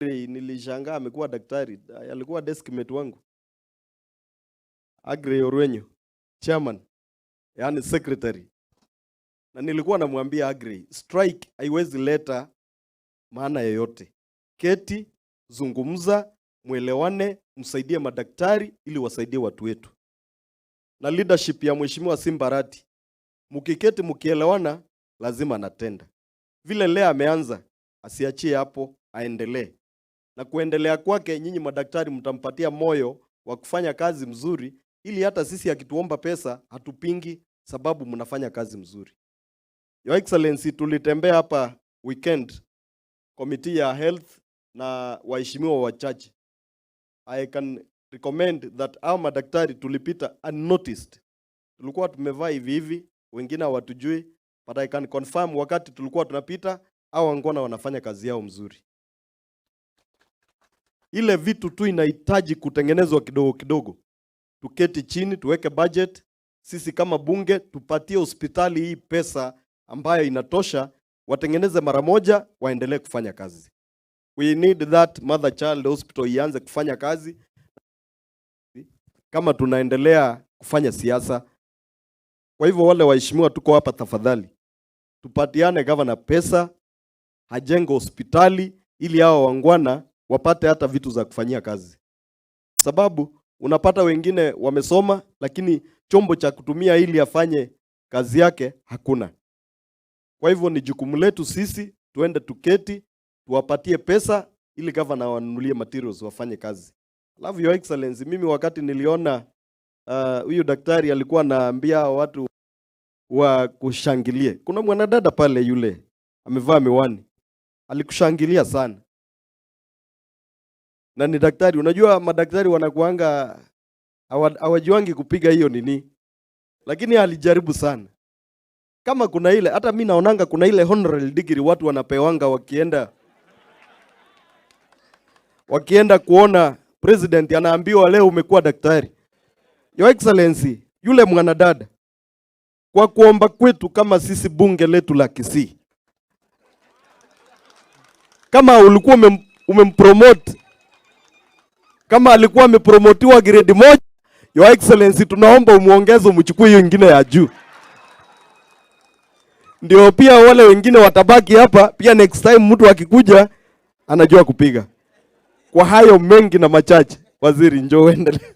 Nilishangaa amekuwa daktari, alikuwa deskmate wangu. Agri Orwenyo, chairman, yani secretary. Na nilikuwa namwambia Agri, strike haiwezi leta maana yoyote. Keti, zungumza, muelewane, msaidie madaktari ili wasaidie watu wetu. Na leadership ya Mheshimiwa Simba Arati, mkiketi mkielewana, lazima anatenda. Vile leo ameanza, asiachie hapo, aendelee. Na kuendelea kwake, nyinyi madaktari mtampatia moyo wa kufanya kazi mzuri, ili hata sisi akituomba pesa hatupingi, sababu mnafanya kazi mzuri. Your Excellency, tulitembea hapa weekend committee ya health na waheshimiwa wachache. I can recommend that our madaktari tulipita unnoticed. Tulikuwa tumevaa hivi hivi, wengine hawatujui, but I can confirm wakati tulikuwa tunapita au wangona wanafanya kazi yao mzuri. Ile vitu tu inahitaji kutengenezwa kidogo kidogo. Tuketi chini, tuweke budget, sisi kama bunge tupatie hospitali hii pesa ambayo inatosha, watengeneze mara moja, waendelee kufanya kazi. We need that mother child hospital ianze kufanya kazi kama tunaendelea kufanya siasa. Kwa hivyo wale waheshimiwa tuko hapa, tafadhali tupatiane governor pesa, hajenge hospitali ili hao wangwana wapate hata vitu za kufanyia kazi. Sababu unapata wengine wamesoma lakini chombo cha kutumia ili afanye kazi yake hakuna. Kwa hivyo ni jukumu letu sisi tuende tuketi, tuwapatie pesa ili governor wanunulie materials wafanye kazi. Love Your Excellency, mimi wakati niliona huyu daktari alikuwa anaambia watu wa kushangilie. Kuna mwanadada pale yule amevaa miwani. Alikushangilia sana. Na ni daktari, unajua madaktari wanakuanga hawajuangi kupiga hiyo nini. Lakini alijaribu sana. Kama kuna ile, hata mimi naonanga kuna ile honorary degree watu wanapewanga wakienda kuona president, anaambiwa leo umekuwa daktari. Your Excellency, yule mwanadada kwa kuomba kwetu kama sisi bunge letu la Kisii, kama ulikuwa umempromote, kama alikuwa amepromotiwa grade 1, Your Excellency, tunaomba umuongeze umchukue hiyo nyingine ya juu. Ndio pia wale wengine watabaki hapa, pia next time mtu akikuja anajua kupiga. Kwa hayo mengi na machache, waziri njoo endelee.